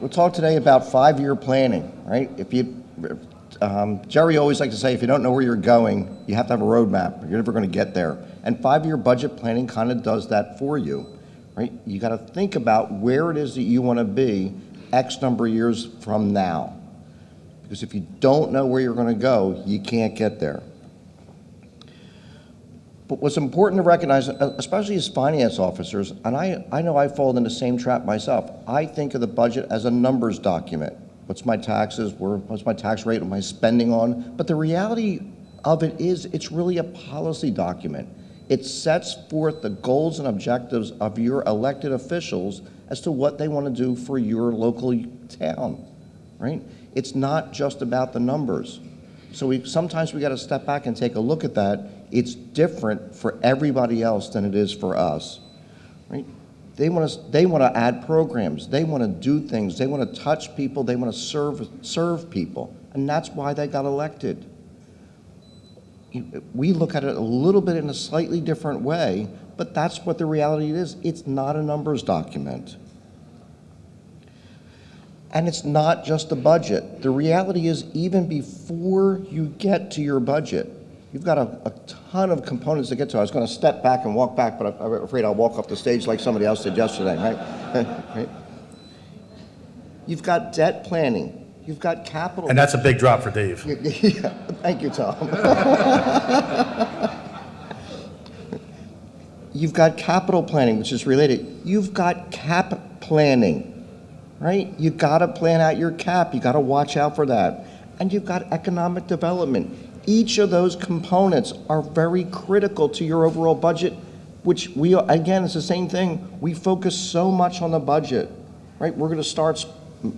We'll talk today about 5-year planning, right? Jerry always likes to say, if you don't know where you're going, you have to have a roadmap. You're never going to get there. And 5-year budget planning kind of does that for you, right? You got to think about where it is that you want to be X number of years from now. Because if you don't know where you're going to go, you can't get there. But what's important to recognize, especially as finance officers, and I know I fall in the same trap myself, I think of the budget as a numbers document. What's my taxes, what's my tax rate, what am I spending on? But the reality of it is it's really a policy document. It sets forth the goals and objectives of your elected officials as to what they want to do for your local town, right? It's not just about the numbers. So sometimes we got to step back and take a look at that. It's different for everybody else than it is for us, right? They want to add programs. They want to do things. They want to touch people. They want to serve people, and that's why they got elected. We look at it a little bit in a slightly different way, but that's what the reality is. It's not a numbers document. And it's not just the budget. The reality is, even before you get to your budget, you've got a ton of components to get to. I was going to step back and walk back, but I'm afraid I'll walk off the stage like somebody else did yesterday, right? Right? You've got debt planning. You've got capital. And that's a big drop for Dave. Yeah, thank you, Tom. You've got capital planning, which is related. You've got cap planning, right? You've got to plan out your cap. You've got to watch out for that. And you've got economic development. Each of those components are very critical to your overall budget, which again, it's the same thing. We focus so much on the budget, right? We're going to start,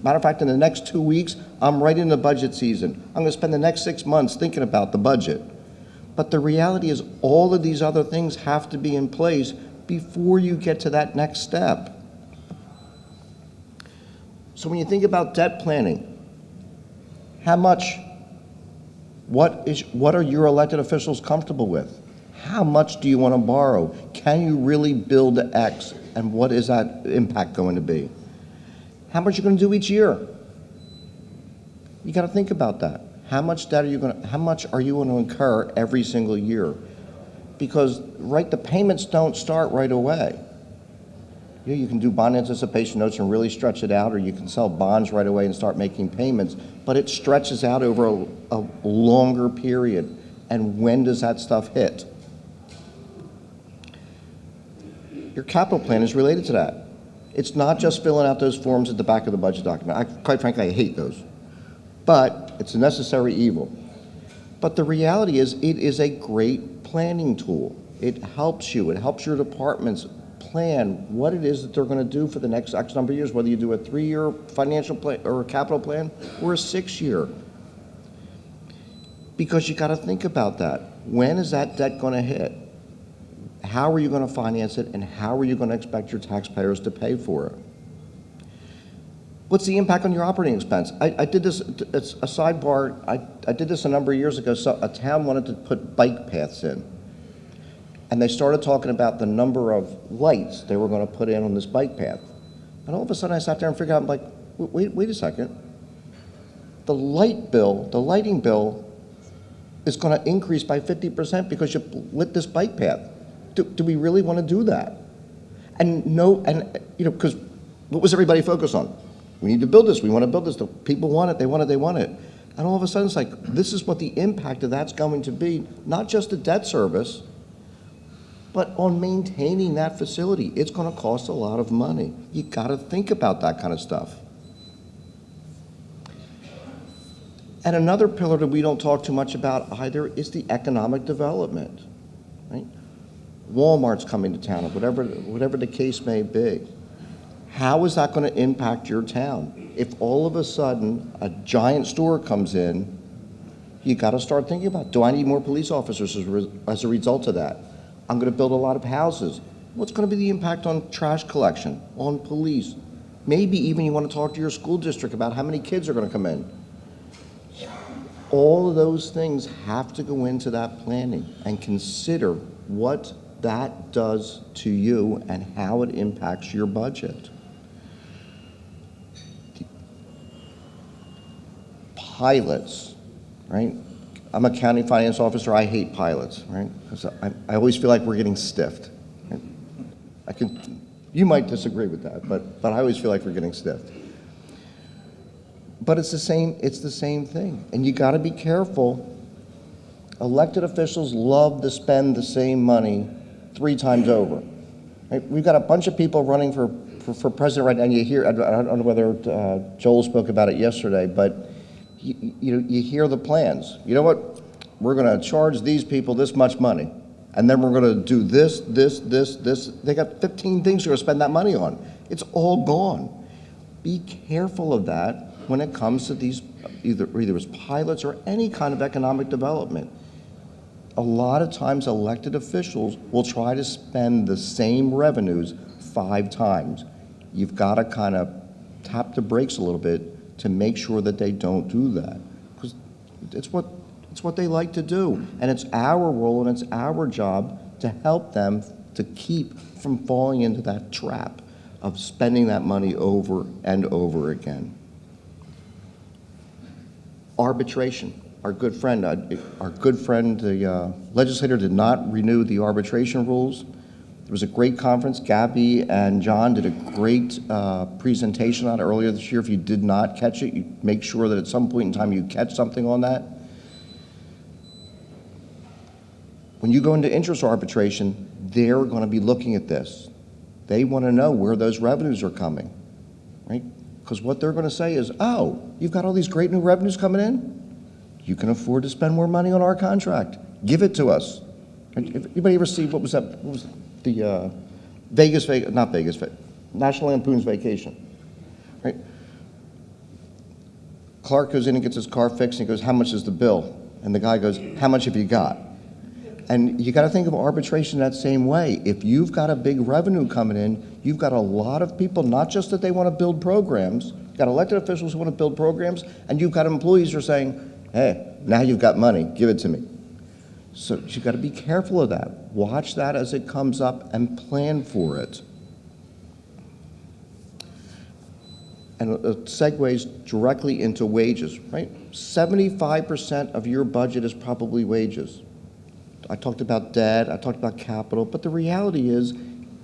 matter of fact, in the next 2 weeks, I'm right in the budget season. I'm going to spend the next 6 months thinking about the budget. But the reality is all of these other things have to be in place before you get to that next step. So when you think about debt planning, what are your elected officials comfortable with? How much do you want to borrow? Can you really build X? And what is that impact going to be? How much are you going to do each year? You got to think about that. How much are you going to incur every single year? Because, right, the payments don't start right away. You can do bond anticipation notes and really stretch it out, or you can sell bonds right away and start making payments, but it stretches out over a longer period. And when does that stuff hit? Your capital plan is related to that. It's not just filling out those forms at the back of the budget document. Quite frankly, I hate those. But it's a necessary evil. But the reality is, it is a great planning tool. It helps you. It helps your departments plan what it is that they're going to do for the next X number of years, whether you do a 3-year financial plan or a capital plan or a 6-year. Because you got to think about that. When is that debt going to hit? How are you going to finance it, and how are you going to expect your taxpayers to pay for it? What's the impact on your operating expense? I did this, it's a sidebar, I did this a number of years ago. So a town wanted to put bike paths in. And they started talking about the number of lights they were going to put in on this bike path. And all of a sudden I sat there and figured out, I'm like, wait a second. The lighting bill is going to increase by 50% because you lit this bike path. Do we really want to do that? And because what was everybody focused on? We need to build this. We want to build this. The people want it. They want it. They want it. And all of a sudden, it's like, this is what the impact of that's going to be, not just the debt service, but on maintaining that facility. It's going to cost a lot of money. You got to think about that kind of stuff. And another pillar that we don't talk too much about either is the economic development, right? Walmart's coming to town, or whatever the case may be. How is that going to impact your town? If all of a sudden a giant store comes in, you got to start thinking about, do I need more police officers as a result of that? I'm going to build a lot of houses. What's going to be the impact on trash collection, on police? Maybe even you want to talk to your school district about how many kids are going to come in. All of those things have to go into that planning and consider what that does to you and how it impacts your budget. pilots, right? I'm a county finance officer, I hate pilots, right? Because I always feel like we're getting stiffed. Right? You might disagree with that, but I always feel like we're getting stiffed. But it's the same thing. And you gotta be careful. Elected officials love to spend the same money 3 times over. Right? We've got a bunch of people running for president right now, and you hear, I don't know whether Joel spoke about it yesterday, but you hear the plans. You know what? We're gonna charge these people this much money, and then we're gonna do this. They got 15 things they're gonna spend that money on. It's all gone. Be careful of that when it comes to these, either as pilots or any kind of economic development. A lot of times elected officials will try to spend the same revenues 5 times. You've got to kind of tap the brakes a little bit to make sure that they don't do that, because it's what they like to do, and it's our role and it's our job to help them to keep from falling into that trap of spending that money over and over again. Arbitration. Our good friend, the legislator did not renew the arbitration rules. There was a great conference. Gabby and John did a great presentation on it earlier this year. If you did not catch it, you make sure that at some point in time you catch something on that. When you go into interest arbitration, they're going to be looking at this. They want to know where those revenues are coming, right? Because what they're going to say is, oh, you've got all these great new revenues coming in? You can afford to spend more money on our contract. Give it to us. Anybody ever see, what was the National Lampoon's Vacation, right? Clark goes in and gets his car fixed, and he goes, how much is the bill? And the guy goes, how much have you got? And you got to think of arbitration that same way. If you've got a big revenue coming in, you've got a lot of people, not just that they want to build programs, you've got elected officials who want to build programs, and you've got employees who are saying, hey, now you've got money, give it to me. So you've got to be careful of that. Watch that as it comes up and plan for it. And it segues directly into wages, right? 75% of your budget is probably wages. I talked about debt, I talked about capital, but the reality is,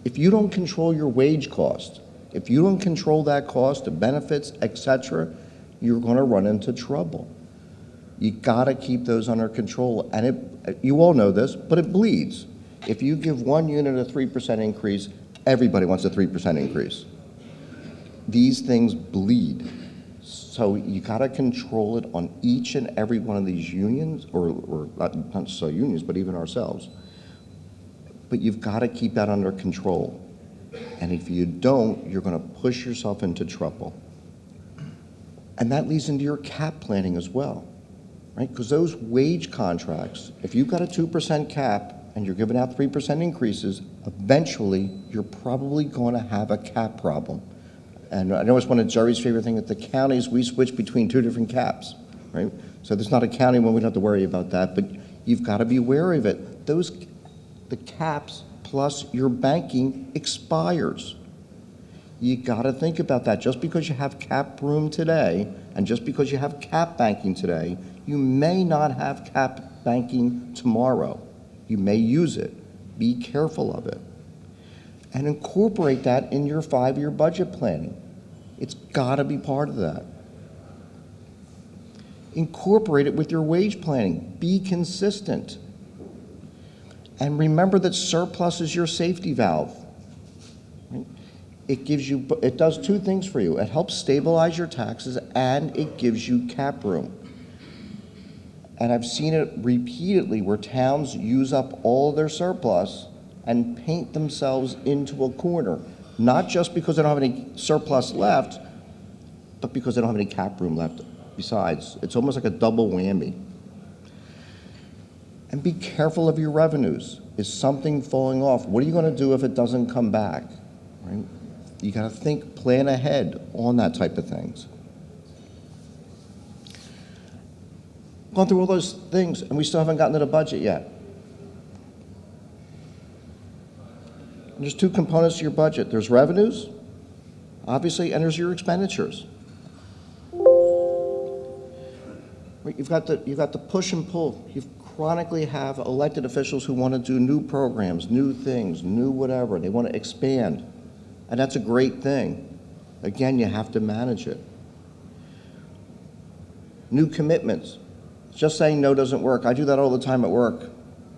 if you don't control your wage cost, if you don't control that cost, the benefits, etc., you're going to run into trouble. You got to keep those under control, and you all know this, but it bleeds. If you give one unit a 3% increase, everybody wants a 3% increase. These things bleed. So you got to control it on each and every one of these unions, or not so unions, but even ourselves. But you've got to keep that under control. And if you don't, you're going to push yourself into trouble. And that leads into your cap planning as well, right? Because those wage contracts, if you've got a 2% cap and you're giving out 3% increases, eventually you're probably going to have a cap problem. And I know it's one of Jerry's favorite things at the counties, we switch between 2 different caps, right? So there's not a county when we don't have to worry about that, but you've got to be wary of it. The caps plus your banking expires. You got to think about that. Just because you have cap room today, and just because you have cap banking today, you may not have cap banking tomorrow. You may use it. Be careful of it. And incorporate that in your 5-year budget planning. It's got to be part of that. Incorporate it with your wage planning. Be consistent. And remember that surplus is your safety valve. Right? It does 2 things for you. It helps stabilize your taxes, and it gives you cap room. And I've seen it repeatedly where towns use up all their surplus and paint themselves into a corner, not just because they don't have any surplus left, but because they don't have any cap room left besides. It's almost like a double whammy. And be careful of your revenues. Is something falling off? What are you going to do if it doesn't come back? Right? You got to plan ahead on that type of things. Gone through all those things, and we still haven't gotten to the budget yet. And there's 2 components to your budget. There's revenues, obviously, and there's your expenditures. Right, you've got the push and pull. You chronically have elected officials who want to do new programs, new things, new whatever. They want to expand, and that's a great thing. Again, you have to manage it. New commitments. Just saying no doesn't work. I do that all the time at work.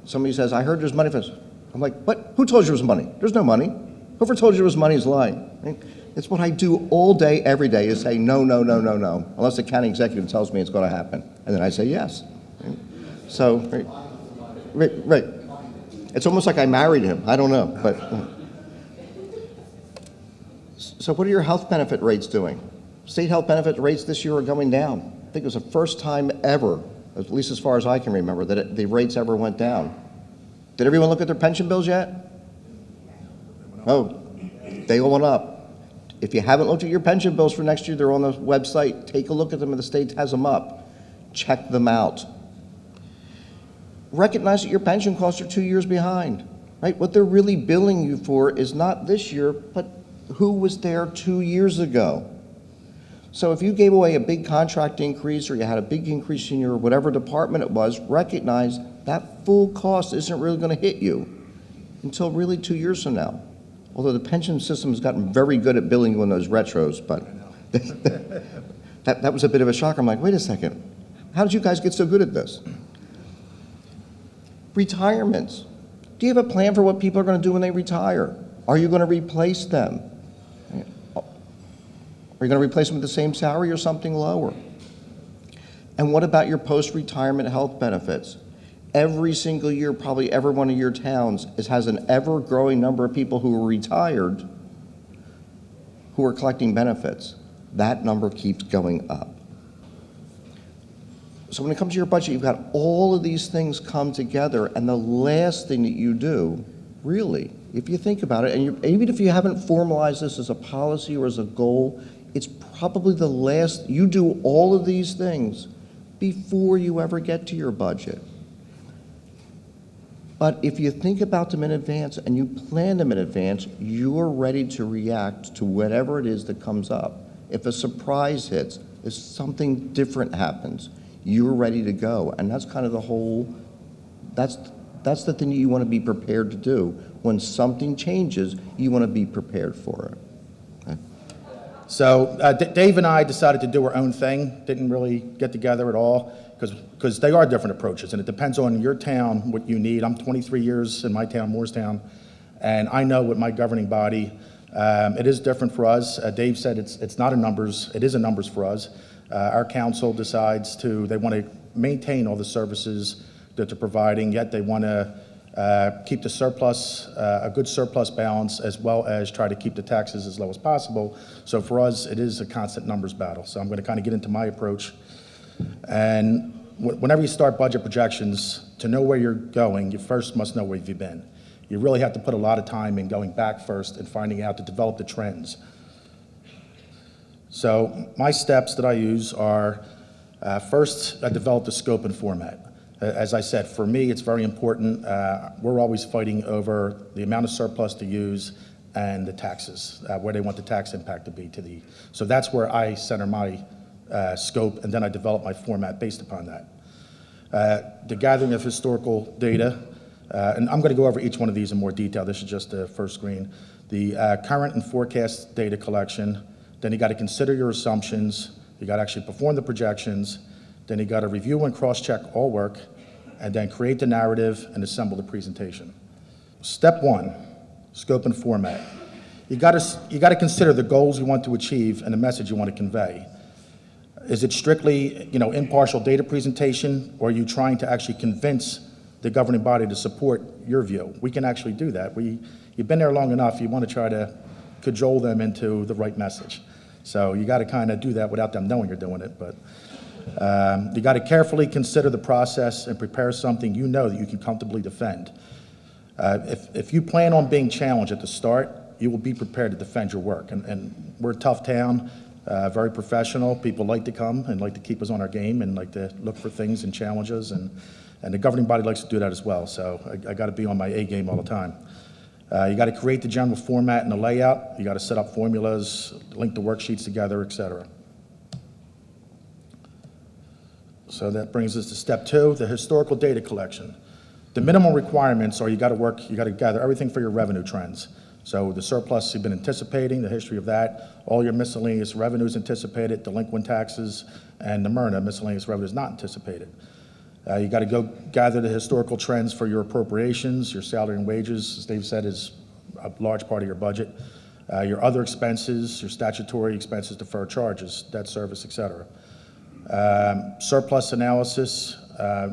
Somebody says, I heard there's money for this. I'm like, what? Who told you there was money? There's no money. Whoever told you there was money is lying. Right? It's what I do all day, every day, is say no, no, no, no, no, unless the county executive tells me it's going to happen. And then I say yes. Right? So, right. It's almost like I married him. I don't know. But so what are your health benefit rates doing? State health benefit rates this year are going down. I think it was the first time ever, at least as far as I can remember, that the rates ever went down. Did everyone look at their pension bills yet? Oh, they all went up. If you haven't looked at your pension bills for next year, they're on the website. Take a look at them, and the state has them up. Check them out. Recognize that your pension costs are 2 years behind, right? What they're really billing you for is not this year, but who was there 2 years ago. So if you gave away a big contract increase, or you had a big increase in your whatever department it was, recognize that full cost isn't really going to hit you until really 2 years from now. Although the pension system has gotten very good at billing you on those retros, but that was a bit of a shocker. I'm like, wait a second, how did you guys get so good at this? Retirements. Do you have a plan for what people are going to do when they retire? Are you going to replace them? Are you going to replace them with the same salary or something lower? And what about your post-retirement health benefits? Every single year, probably every one of your towns has an ever-growing number of people who are retired who are collecting benefits. That number keeps going up. So when it comes to your budget, you've got all of these things come together, and the last thing that you do, really, if you think about it, and even if you haven't formalized this as a policy or as a goal, it's probably the last, you do all of these things before you ever get to your budget. But if you think about them in advance and you plan them in advance, you're ready to react to whatever it is that comes up. If a surprise hits, if something different happens, you're ready to go. And that's kind of the whole, that's the thing that you want to be prepared to do. When something changes, you want to be prepared for it. Okay? So Dave and I decided to do our own thing, didn't really get together at all, because they are different approaches, and it depends on your town, what you need. I'm 23 years in my town, Moorestown, and I know with my governing body, it is different for us. Dave said it's not a numbers, it is a numbers for us. Our council decides they want to maintain all the services that they're providing, yet they want to keep the surplus, a good surplus balance, as well as try to keep the taxes as low as possible. So for us, it is a constant numbers battle. So I'm going to kind of get into my approach. And whenever you start budget projections, to know where you're going, you first must know where you've been. You really have to put a lot of time in going back first and finding out to develop the trends. So my steps that I use are, first, I develop the scope and format. As I said, for me, it's very important. We're always fighting over the amount of surplus to use and the taxes, where they want the tax impact to be so that's where I center my scope, and then I develop my format based upon that. The gathering of historical data, and I'm going to go over each one of these in more detail. This is just the first screen. The current and forecast data collection. Then you got to consider your assumptions. You got to actually perform the projections. Then you got to review and cross-check all work, and then create the narrative and assemble the presentation. Step one, scope and format. You got to consider the goals you want to achieve and the message you want to convey. Is it strictly, impartial data presentation, or are you trying to actually convince the governing body to support your view? We can actually do that. You've been there long enough, you want to try to cajole them into the right message. So you got to kind of do that without them knowing you're doing it, but you got to carefully consider the process and prepare something you know that you can comfortably defend. If you plan on being challenged at the start, you will be prepared to defend your work. And we're a tough town. Very professional. People like to come and like to keep us on our game and like to look for things and challenges, and the governing body likes to do that as well. So I got to be on my A game all the time. You got to create the general format and the layout. You got to set up formulas, link the worksheets together, etc. So that brings us to step 2, the historical data collection. The minimum requirements are you got to gather everything for your revenue trends. So the surplus you've been anticipating, the history of that, all your miscellaneous revenues anticipated, delinquent taxes, and the MRNA, miscellaneous revenues not anticipated. You got to go gather the historical trends for your appropriations, your salary and wages, as Dave said, is a large part of your budget. Your other expenses, your statutory expenses, deferred charges, debt service, et cetera. Surplus analysis,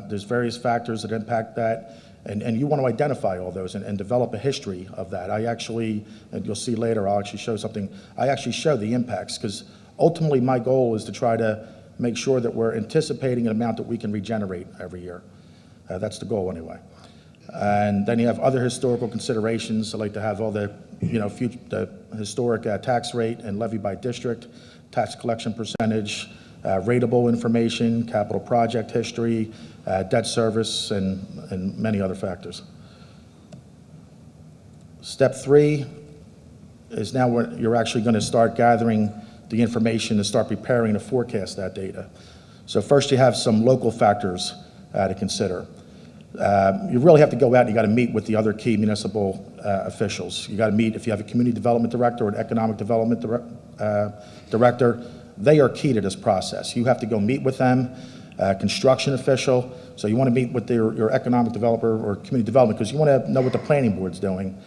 there's various factors that impact that, and you want to identify all those and develop a history of that. I actually, and you'll see later, I'll actually show something, I actually show the impacts, because ultimately my goal is to try to make sure that we're anticipating an amount that we can regenerate every year. That's the goal anyway. And then you have other historical considerations. I like to have all the, the historic tax rate and levy by district, tax collection percentage, rateable information, capital project history, debt service, and many other factors. Step 3 is now where you're actually going to start gathering the information to start preparing to forecast that data. So first you have some local factors to consider. You really have to go out and you got to meet with the other key municipal officials. You got to meet, if you have a community development director or an economic development director, they are key to this process. You have to go meet with them, construction official. So you want to meet with your economic developer or community development because you want to know what the planning board's doing.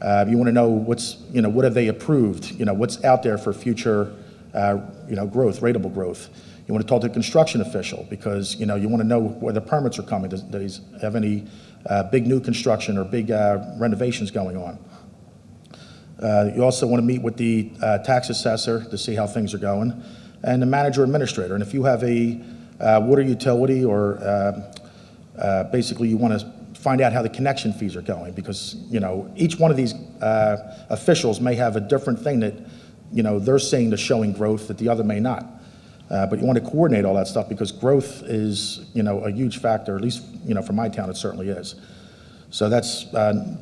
You want to know what have they approved, what's out there for future, growth, rateable growth. You want to talk to the construction official because, you want to know where the permits are coming. Does he have any big new construction or big renovations going on? You also want to meet with the tax assessor to see how things are going, and the manager administrator. And if you have a water utility or basically you want to find out how the connection fees are going because, each one of these officials may have a different thing that, they're seeing the showing growth that the other may not. But you want to coordinate all that stuff because growth is, a huge factor, at least, for my town it certainly is. So that's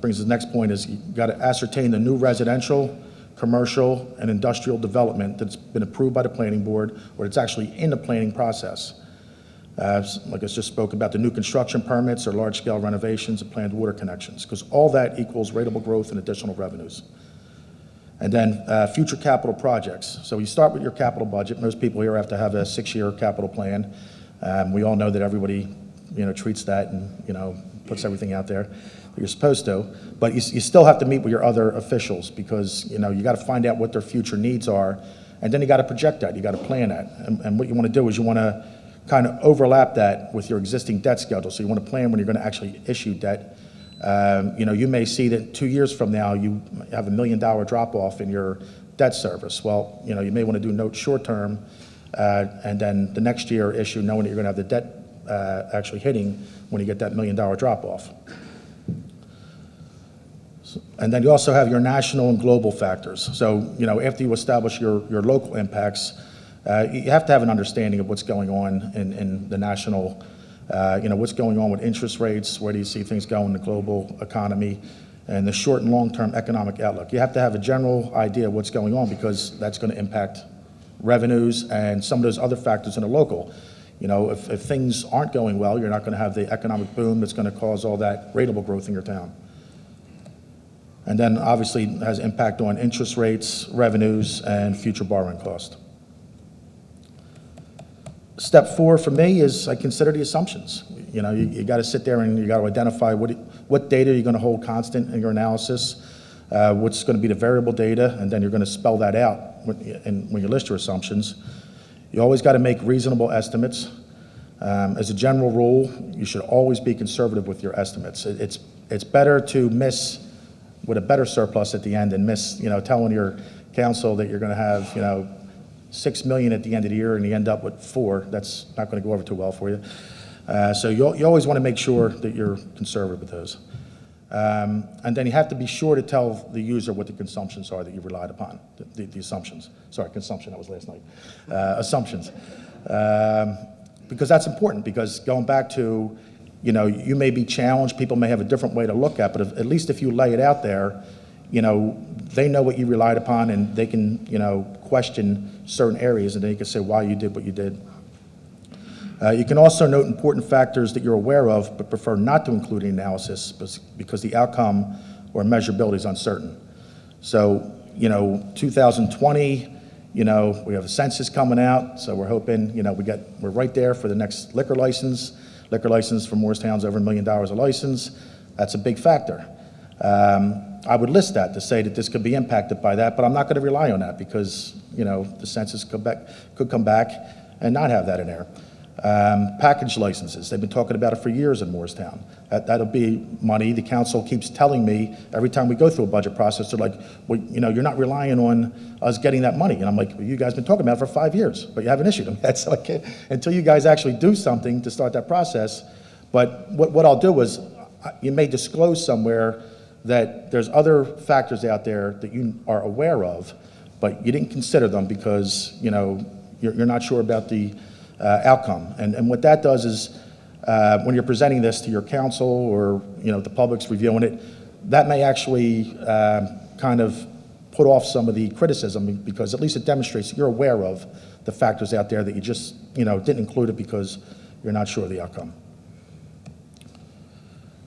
brings us to the next point is you got to ascertain the new residential, commercial, and industrial development that's been approved by the planning board or it's actually in the planning process. Like I just spoke about the new construction permits or large-scale renovations and planned water connections because all that equals rateable growth and additional revenues. And then future capital projects. So you start with your capital budget. Most people here have to have a 6-year capital plan. We all know that everybody, treats that and, puts everything out there that you're supposed to. But you still have to meet with your other officials because, you got to find out what their future needs are. And then you got to project that. You got to plan that. And what you want to do is you want to kind of overlap that with your existing debt schedule. So you want to plan when you're going to actually issue debt. You may see that 2 years from now you have $1 million drop off in your debt service. Well, you may want to do notes short term, and then the next year issue knowing that you're going to have the debt actually hitting when you get that $1 million drop off. And then you also have your national and global factors. So, after you establish your local impacts, you have to have an understanding of what's going on in the national. What's going on with interest rates, where do you see things going in the global economy, and the short and long-term economic outlook. You have to have a general idea of what's going on because that's going to impact revenues and some of those other factors in the local. If things aren't going well, you're not going to have the economic boom that's going to cause all that rateable growth in your town. And then obviously it has impact on interest rates, revenues, and future borrowing cost. Step 4 for me is I consider the assumptions. You got to sit there and you got to identify what data you're going to hold constant in your analysis, what's going to be the variable data, and then you're going to spell that out when you list your assumptions. You always got to make reasonable estimates. As a general rule, you should always be conservative with your estimates. It's better to miss with a better surplus at the end and miss, telling your council that you're going to have, $6 million at the end of the year and you end up with $4 million. That's not going to go over too well for you. So you always want to make sure that you're conservative with those. And then you have to be sure to tell the user what the consumptions are that you relied upon, the assumptions. Sorry, consumption, that was last night. Assumptions. Because that's important because going back to, you may be challenged, people may have a different way to look at, but at least if you lay it out there, they know what you relied upon and they can, question certain areas and they can say why you did what you did. You can also note important factors that you're aware of but prefer not to include in the analysis because the outcome or measurability is uncertain. So, 2020, we have a census coming out, so we're hoping, we're right there for the next liquor license. Liquor license for Morristown's over $1 million a license. That's a big factor. I would list that to say that this could be impacted by that, but I'm not going to rely on that because, the census could come back and not have that in there. Package licenses, they've been talking about it for years in Morristown. That'll be money. The council keeps telling me every time we go through a budget process, they're like, well, you're not relying on us getting that money. And I'm like, well, you guys have been talking about it for 5 years, but you haven't issued them yet. So I can't, until you guys actually do something to start that process. But what I'll do is, you may disclose somewhere that there's other factors out there that you are aware of, but you didn't consider them because, you're not sure about the outcome. And what that does is, when you're presenting this to your council or, the public's reviewing it, that may actually kind of put off some of the criticism because at least it demonstrates that you're aware of the factors out there that you just, didn't include it because you're not sure of the outcome.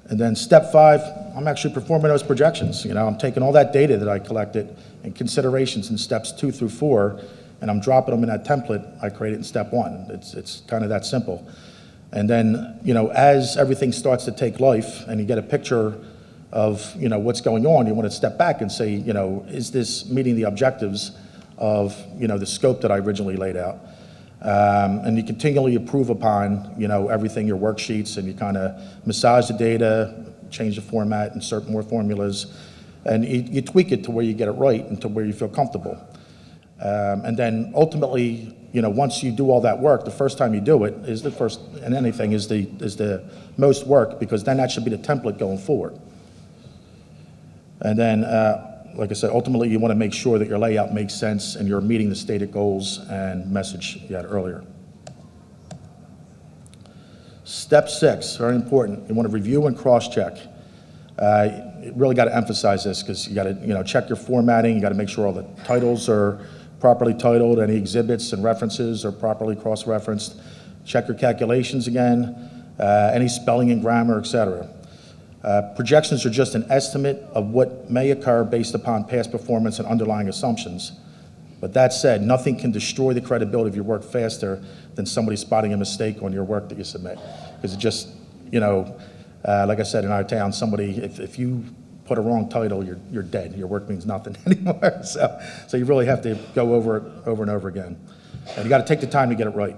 And then step 5, I'm actually performing those projections. I'm taking all that data that I collected and considerations in steps 2 through 4, and I'm dropping them in that template I created in step 1. It's kind of that simple. And then, as everything starts to take life and you get a picture of, what's going on, you want to step back and say, is this meeting the objectives of, the scope that I originally laid out? And you continually improve upon, everything, your worksheets, and you kind of massage the data, change the format, insert more formulas, and you tweak it to where you get it right and to where you feel comfortable. And then ultimately, once you do all that work, the first time you do it is the first, and anything is the most work, because then that should be the template going forward. And then, like I said, ultimately you want to make sure that your layout makes sense and you're meeting the stated goals and message you had earlier. Step 6, very important. You want to review and cross-check. You really got to emphasize this because you got to, check your formatting. You got to make sure all the titles are properly titled, any exhibits and references are properly cross-referenced. Check your calculations again, any spelling and grammar, etc. Projections are just an estimate of what may occur based upon past performance and underlying assumptions. But that said, nothing can destroy the credibility of your work faster than somebody spotting a mistake on your work that you submit. Because it just, like I said, in our town, somebody, if you put a wrong title, you're dead. Your work means nothing anymore. So you really have to go over it over and over again. And you got to take the time to get it right.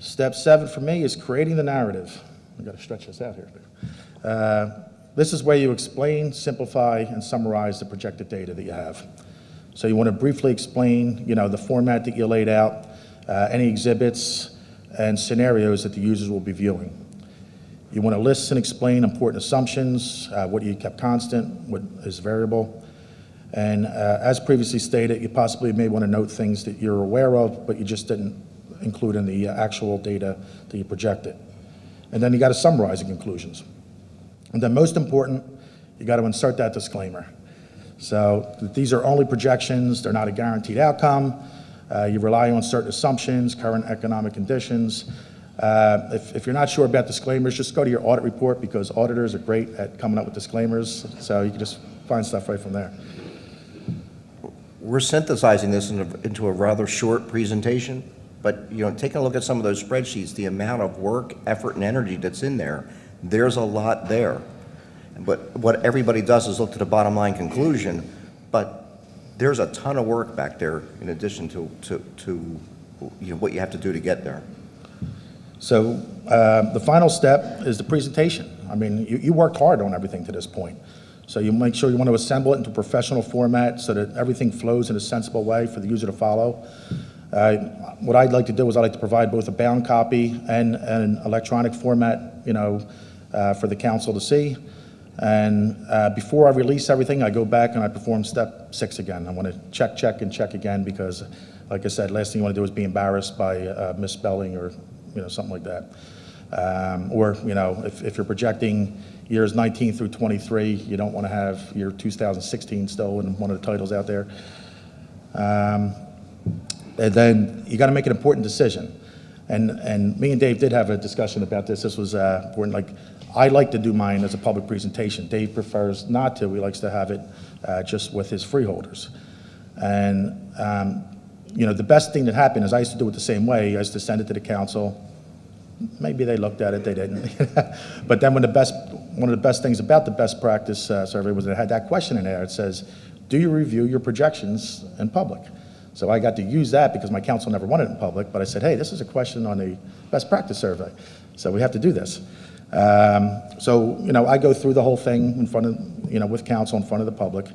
Step 7 for me is creating the narrative. I've got to stretch this out here. This is where you explain, simplify, and summarize the projected data that you have. So you want to briefly explain, the format that you laid out, any exhibits and scenarios that the users will be viewing. You want to list and explain important assumptions, what you kept constant, what is variable. And as previously stated, you possibly may want to note things that you're aware of, but you just didn't include in the actual data that you projected. And then you got to summarize the conclusions. And then most important, you got to insert that disclaimer. So these are only projections, they're not a guaranteed outcome. You rely on certain assumptions, current economic conditions. If you're not sure about disclaimers, just go to your audit report because auditors are great at coming up with disclaimers. So you can just find stuff right from there. We're synthesizing this into a rather short presentation, but taking a look at some of those spreadsheets, the amount of work, effort, and energy that's in there, there's a lot there. But what everybody does is look to the bottom line conclusion, but there's a ton of work back there in addition to what you have to do to get there. So the final step is the presentation. I mean, you worked hard on everything to this point. So you make sure you want to assemble it into professional format so that everything flows in a sensible way for the user to follow. What I'd like to do is I'd like to provide both a bound copy and an electronic format, for the council to see. And before I release everything, I go back and I perform step 6 again. I want to check, and check again because, like I said, last thing you want to do is be embarrassed by misspelling or something like that. Or if you're projecting years 19 through 23, you don't want to have year 2016 still in one of the titles out there. And then you got to make an important decision. And me and Dave did have a discussion about this. This was important. Like, I like to do mine as a public presentation. Dave prefers not to. He likes to have it just with his freeholders. And the best thing that happened is I used to do it the same way. I used to send it to the council. Maybe they looked at it, they didn't. But then one of the best things about the best practice survey was it had that question in there. It says, do you review your projections in public? So I got to use that because my council never wanted it in public, but I said, hey, this is a question on the best practice survey, so we have to do this. I go through the whole thing in front of, with council in front of the public,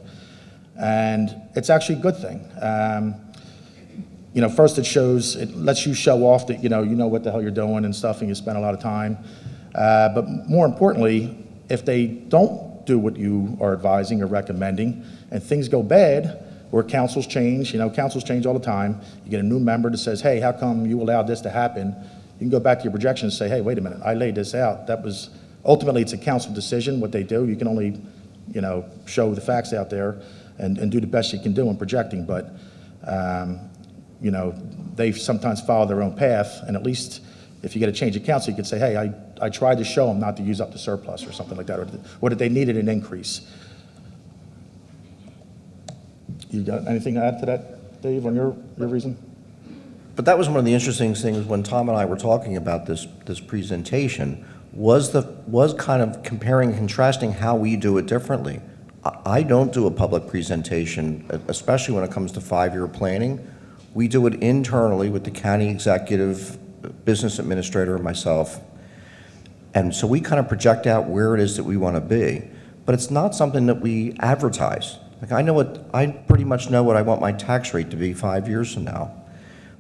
and it's actually a good thing. First it lets you show off that, you know what the hell you're doing and stuff, and you spend a lot of time. But more importantly, if they don't do what you are advising or recommending, and things go bad, or councils change, councils change all the time, you get a new member that says, hey, how come you allowed this to happen? You can go back to your projections and say, hey, wait a minute, I laid this out. Ultimately, it's a council decision, what they do. You can only, show the facts out there and do the best you can do in projecting, but they sometimes follow their own path, and at least if you get a change of council, you could say, hey, I tried to show them not to use up the surplus or something like that, or that they needed an increase. You got anything to add to that, Dave, on your reason? But that was one of the interesting things when Tom and I were talking about this presentation, was kind of comparing and contrasting how we do it differently. I don't do a public presentation, especially when it comes to 5-year planning. We do it internally with the county executive, business administrator, and myself. And so we kind of project out where it is that we want to be. But it's not something that we advertise. Like, I pretty much know what I want my tax rate to be 5 years from now.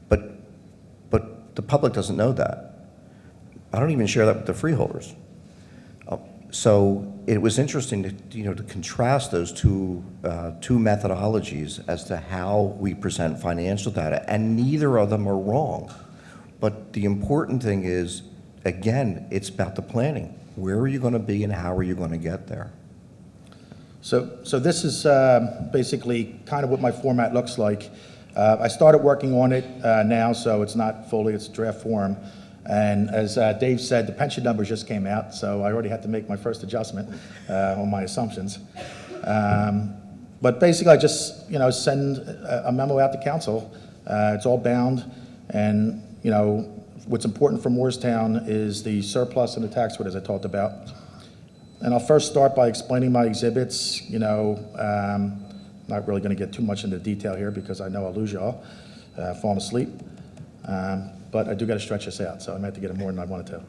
But the public doesn't know that. I don't even share that with the freeholders. So it was interesting to contrast those two methodologies as to how we present financial data, and neither of them are wrong. But the important thing is, again, it's about the planning. Where are you going to be, and how are you going to get there? So this is basically kind of what my format looks like. I started working on it now, so it's not fully, it's draft form. And as Dave said, the pension numbers just came out, so I already had to make my first adjustment on my assumptions. But basically, I just send a memo out to council. It's all bound, and what's important for Morristown is the surplus and the tax rate, as I talked about. And I'll first start by explaining my exhibits. Not really going to get too much into detail here because I know I'll lose y'all falling asleep. But I do got to stretch this out, so I might have to get it more than I wanted to.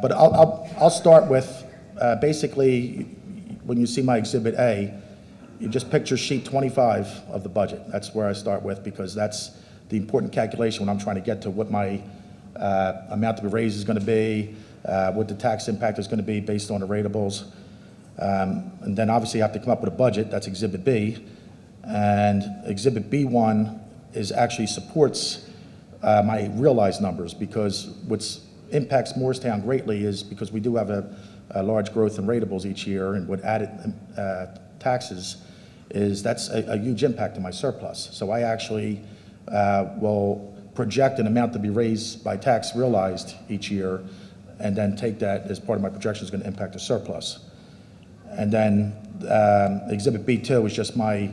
But I'll start with basically when you see my Exhibit A, you just picture sheet 25 of the budget. That's where I start with because that's the important calculation when I'm trying to get to what my amount to be raised is going to be, what the tax impact is going to be based on the ratables. And then obviously you have to come up with a budget. That's Exhibit B. And Exhibit B1 actually supports my realized numbers, because what impacts Morristown greatly is because we do have a large growth in ratables each year, and what added taxes is that's a huge impact to my surplus. So I actually will project an amount to be raised by tax realized each year, and then take that as part of my projection is going to impact the surplus. And then Exhibit B2 is just my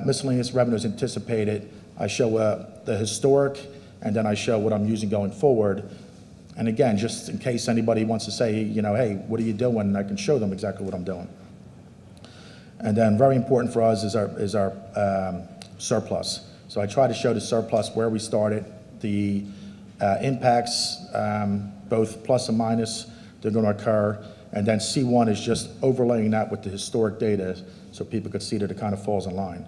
miscellaneous revenues anticipated. I show the historic, and then I show what I'm using going forward. And again, just in case anybody wants to say, hey, what are you doing? I can show them exactly what I'm doing. And then very important for us is our surplus. So I try to show the surplus where we started, the impacts, both plus and minus, they're going to occur. And then C1 is just overlaying that with the historic data so people could see that it kind of falls in line.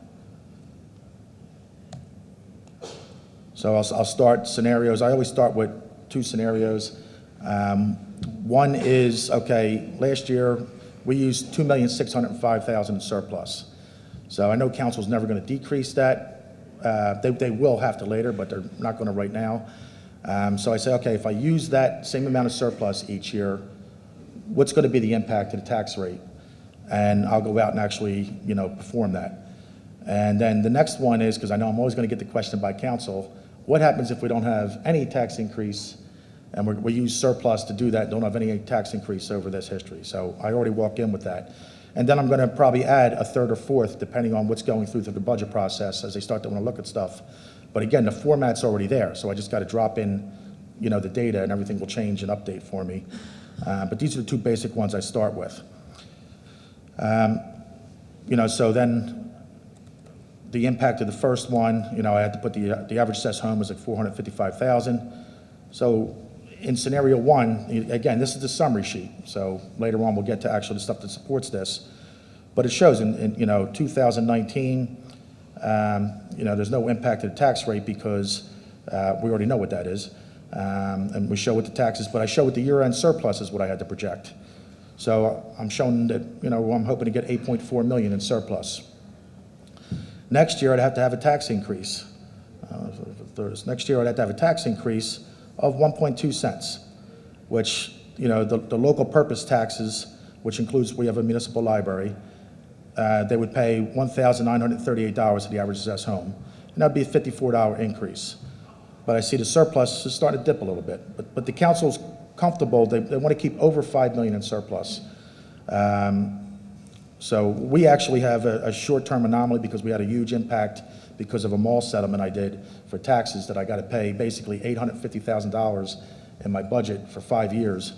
So I'll start scenarios. I always start with 2 scenarios. One is, okay, last year we used $2,605,000 in surplus. So I know council's never going to decrease that. They will have to later, but they're not going to right now. So I say, okay, if I use that same amount of surplus each year, what's going to be the impact to the tax rate? And I'll go out and actually, perform that. And then the next one is, because I know I'm always going to get the question by council, what happens if we don't have any tax increase and we use surplus to do that, don't have any tax increase over this history? So I already walk in with that. And then I'm going to probably add a third or fourth, depending on what's going through the budget process as they start to want to look at stuff. But again, the format's already there, so I just got to drop in, the data, and everything will change and update for me. But these are the two basic ones I start with. So then the impact of the first one, I had to put the average assessed home was like 455,000. So in scenario one, again, this is the summary sheet. So later on, we'll get to actually the stuff that supports this. But it shows in 2019, there's no impact to the tax rate because we already know what that is. And we show what the taxes, but I show what the year-end surplus is what I had to project. So I'm showing that, I'm hoping to get 8.4 million in surplus. Next year, I'd have to have a tax increase. Next year, I'd have to have a tax increase of 1.2 cents, which, the local purpose taxes, which includes, we have a municipal library, they would pay $1,938 to the average assessed home. And that'd be a $54 increase. But I see the surplus is starting to dip a little bit. But the council's comfortable, they want to keep over 5 million in surplus. So we actually have a short-term anomaly because we had a huge impact because of a mall settlement I did for taxes that I got to pay basically $850,000 in my budget for 5 years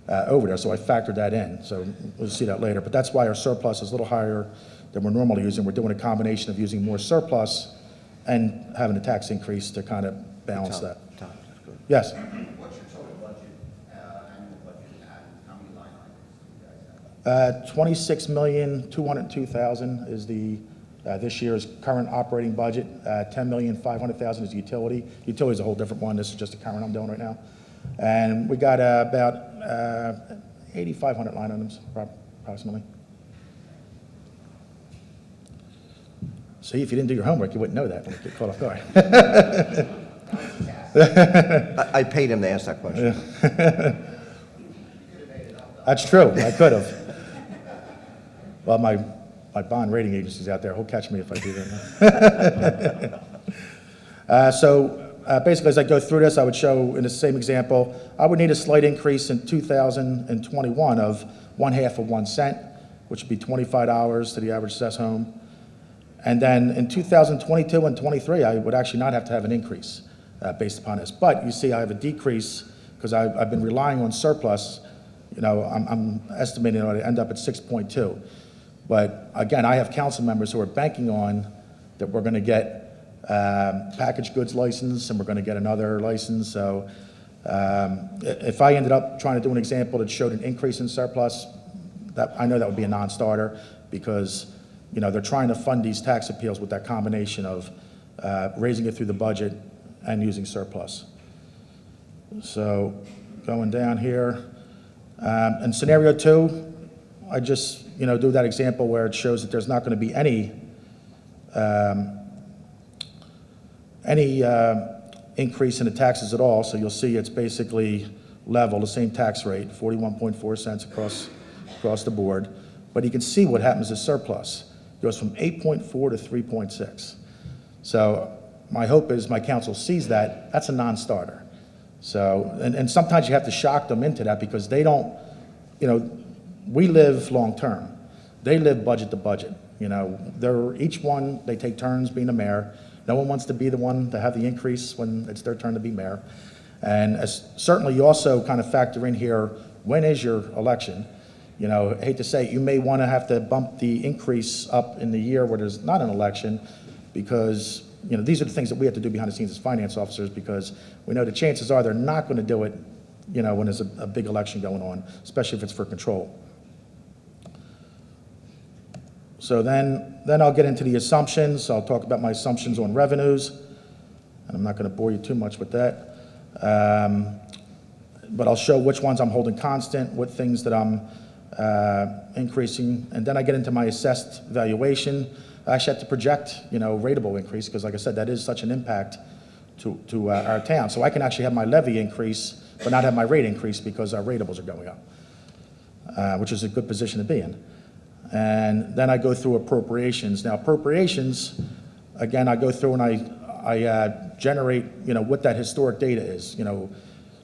over there. So I factored that in. So we'll see that later. But that's why our surplus is a little higher than we're normally using. We're doing a combination of using more surplus and having a tax increase to kind of balance that. Tom, that's good. Yes? What's your total budget, annual budget, and how many line items do you guys have? 26,202,000 is this year's current operating budget. 10,500,000 is utility. Utility is a whole different one. This is just the current I'm doing right now. And we got about 8,500 line items, approximately. See, if you didn't do your homework, you wouldn't know that when you get caught off guard. I paid him to ask that question. That's true. I could have. Well, my bond rating agency's out there. He'll catch me if I do that. Basically, as I go through this, I would show in the same example, I would need a slight increase in 2021 of 1/2 of 1 cent, which would be $25 to the average assessed home. And then in 2022 and 23, I would actually not have to have an increase based upon this. But you see, I have a decrease because I've been relying on surplus. I'm estimating I'd end up at 6.2. But again, I have council members who are banking on that we're going to get packaged goods license and we're going to get another license. So if I ended up trying to do an example that showed an increase in surplus, I know that would be a non-starter because they're trying to fund these tax appeals with that combination of raising it through the budget and using surplus. So going down here, in scenario 2, I just do that example where it shows that there's not going to be any increase in the taxes at all. So you'll see it's basically level, the same tax rate, 41.4 cents across the board. But you can see what happens to surplus. It goes from 8.4 to 3.6. So my hope is my council sees that. That's a non-starter. So, and sometimes you have to shock them into that because they don't, we live long-term. They live budget to budget. They're each one, they take turns being the mayor. No one wants to be the one to have the increase when it's their turn to be mayor. And certainly you also kind of factor in here, when is your election? I hate to say it, you may want to have to bump the increase up in the year where there's not an election because, these are the things that we have to do behind the scenes as finance officers because we know the chances are they're not going to do it, when there's a big election going on, especially if it's for control. So then I'll get into the assumptions. I'll talk about my assumptions on revenues, and I'm not going to bore you too much with that. But I'll show which ones I'm holding constant, what things that I'm increasing, and then I get into my assessed valuation. I actually have to project, rateable increase, because like I said, that is such an impact to our town. So I can actually have my levy increase, but not have my rate increase because our ratables are going up, which is a good position to be in. And then I go through appropriations. Now appropriations, again, I go through and I generate, what that historic data is,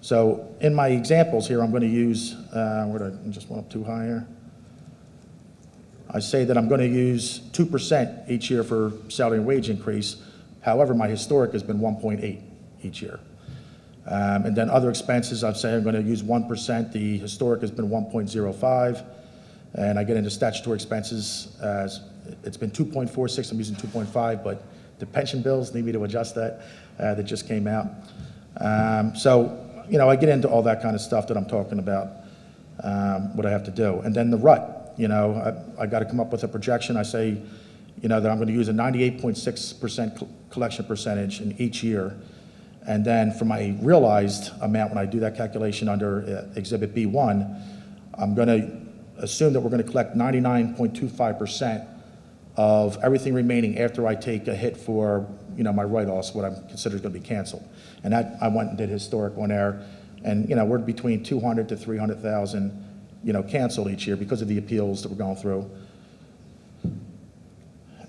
So in my examples here, I'm going to use, where did I just went up too high here? I say that I'm going to use 2% each year for salary and wage increase. However, my historic has been 1.8 each year. And then other expenses, I'd say I'm going to use 1%. The historic has been 1.05. And I get into statutory expenses. It's been 2.46. I'm using 2.5, but the pension bills need me to adjust that. That just came out. So, I get into all that kind of stuff that I'm talking about, what I have to do. And then the RUT. I got to come up with a projection. I say, that I'm going to use a 98.6% collection percentage in each year. And then for my realized amount, when I do that calculation under Exhibit B1, I'm going to assume that we're going to collect 99.25% of everything remaining after I take a hit for, my write-offs, what I'm considered going to be canceled. And that, I went and did historic on there. And, we're between 200 to 300,000 canceled each year because of the appeals that we're going through.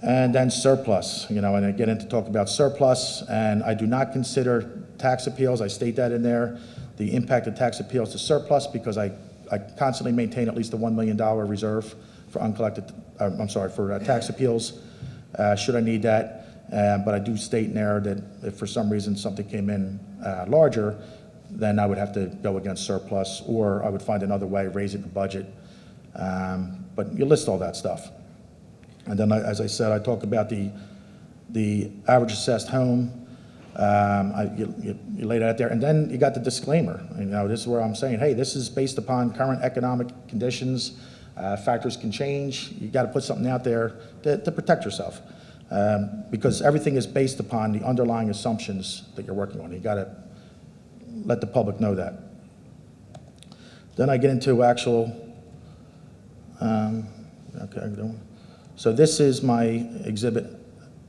And then surplus, and I get into talk about surplus, and I do not consider tax appeals. I state that in there, the impact of tax appeals to surplus, because I constantly maintain at least a $1 million reserve for for tax appeals, should I need that. But I do state in there that if for some reason something came in larger, then I would have to go against surplus, or I would find another way, raise it in the budget. But you list all that stuff. And then, as I said, I talk about the average assessed home. You lay that out there. And then you got the disclaimer. This is where I'm saying, hey, this is based upon current economic conditions. Factors can change. You got to put something out there to protect yourself. Because everything is based upon the underlying assumptions that you're working on. You got to let the public know that. Then I get into actual, so this is my Exhibit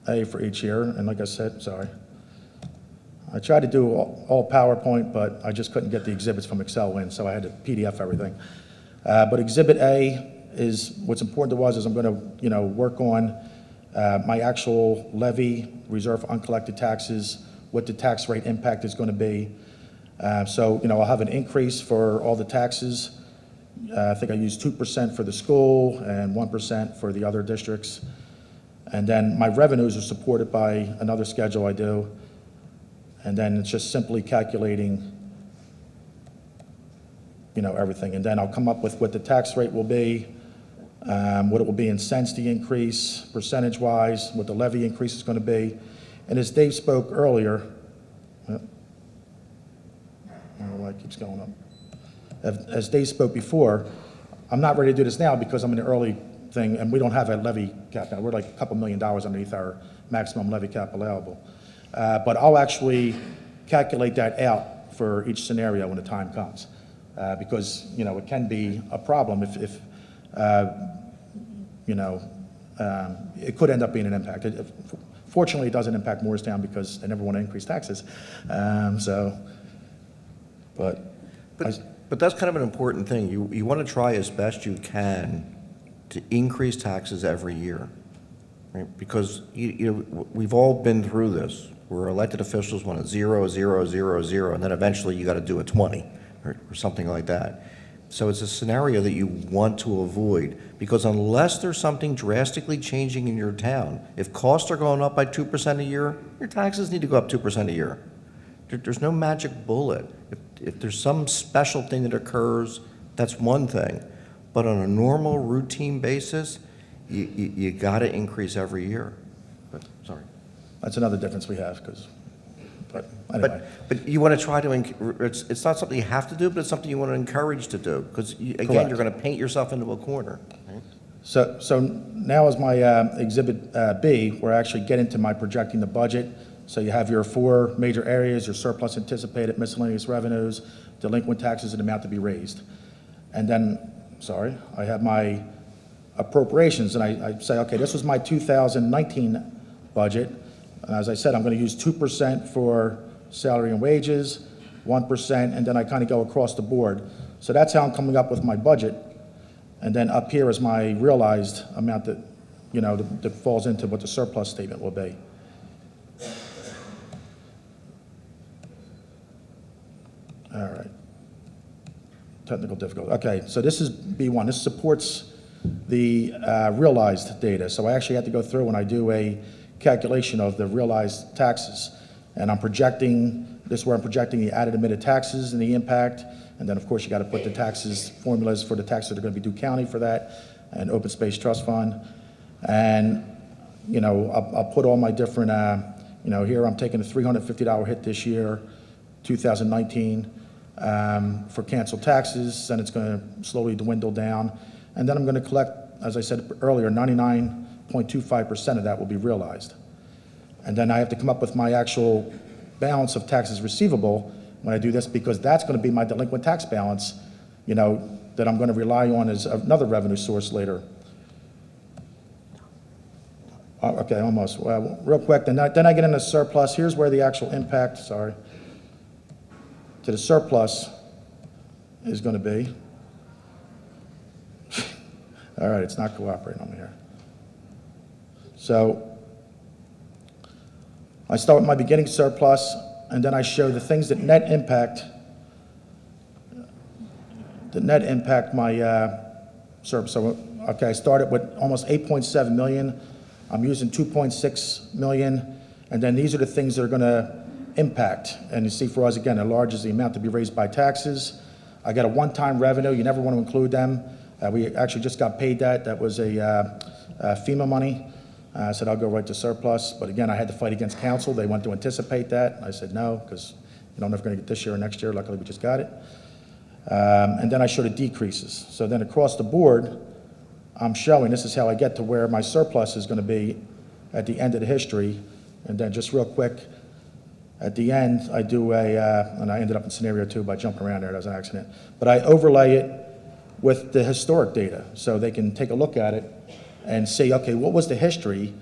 A for each year, and like I said, sorry. I tried to do all PowerPoint, but I just couldn't get the exhibits from Excel in, so I had to PDF everything. But Exhibit A is, what's important to us is I'm going to, work on my actual levy, reserve for uncollected taxes, what the tax rate impact is going to be. So, I'll have an increase for all the taxes. I think I use 2% for the school and 1% for the other districts. And then my revenues are supported by another schedule I do. And then it's just simply calculating, everything. And then I'll come up with what the tax rate will be, what it will be in cents the increase, percentage-wise, what the levy increase is going to be. And as Dave spoke earlier, I don't know why it keeps going up. As Dave spoke before, I'm not ready to do this now because I'm in the early thing, and we don't have a levy cap now. We're like a couple $1 million underneath our maximum levy cap allowable. But I'll actually calculate that out for each scenario when the time comes, because it can be a problem if it could end up being an impact. Fortunately, it doesn't impact Morristown because they never want to increase taxes. But that's kind of an important thing. You want to try as best you can to increase taxes every year, right? Because we've all been through this. Where elected officials want a 0, 0, 0, 0, and then eventually you got to do a 20 or something like that. So it's a scenario that you want to avoid, because unless there's something drastically changing in your town, if costs are going up by 2% a year, your taxes need to go up 2% a year. There's no magic bullet. If there's some special thing that occurs, that's one thing. But on a normal routine basis, you got to increase every year. But, sorry. That's another difference we have, but anyway. But you want to try to, it's not something you have to do, but it's something you want to encourage to do, because again, Correct. you're going to paint yourself into a corner. Right? So now is my Exhibit B, where I actually get into my projecting the budget. So you have your 4 major areas: your surplus anticipated, miscellaneous revenues, delinquent taxes, and amount to be raised. And then, I have my appropriations, and I say, okay, this was my 2019 budget. And as I said, I'm going to use 2% for salary and wages, 1%, and then I kind of go across the board. So that's how I'm coming up with my budget. And then up here is my realized amount that, that falls into what the surplus statement will be. All right. Technical difficulty. Okay, so this is B1. This supports the realized data. So I actually have to go through when I do a calculation of the realized taxes. And I'm projecting, this is where I'm projecting the added admitted taxes and the impact. And then, of course, you got to put the taxes, formulas for the taxes that are going to be due county for that, and open space trust fund. And, I'll put all my different, here I'm taking a $350 hit this year, 2019, for canceled taxes, and it's going to slowly dwindle down. And then I'm going to collect, as I said earlier, 99.25% of that will be realized. And then I have to come up with my actual balance of taxes receivable when I do this, because that's going to be my delinquent tax balance, that I'm going to rely on as another revenue source later. Okay, almost. Well, real quick, then I get into surplus. Here's where the actual impact, to the surplus is going to be. All right, it's not cooperating on me here. So I start with my beginning surplus, and then I show the things that net impact my surplus. So, okay, I started with almost 8.7 million. I'm using 2.6 million, and then these are the things that are going to impact. And you see, for us, again, the large is the amount to be raised by taxes. I got a one-time revenue. You never want to include them. We actually just got paid that. That was a FEMA money. I said, I'll go right to surplus. But again, I had to fight against council. They wanted to anticipate that. I said, no, because I'm never going to get this year or next year. Luckily, we just got it. And then I showed the decreases. So then across the board, I'm showing this is how I get to where my surplus is going to be at the end of the history. And then just real quick, at the end, I do and I ended up in scenario 2 by jumping around there. That was an accident. But I overlay it with the historic data so they can take a look at it and see, okay, what was the history?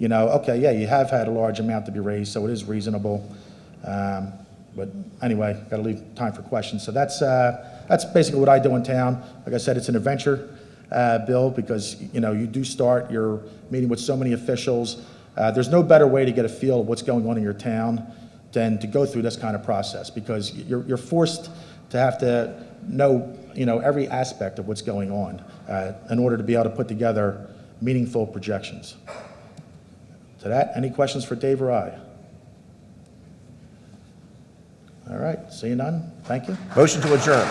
Okay, yeah, you have had a large amount to be raised, so it is reasonable. But anyway, got to leave time for questions. So that's basically what I do in town. Like I said, it's an adventure, Bill, because you do start your meeting with so many officials. There's no better way to get a feel of what's going on in your town than to go through this kind of process, because you're forced to have to know every aspect of what's going on in order to be able to put together meaningful projections. To that, any questions for Dave or I? All right, seeing none, thank you. Motion to adjourn.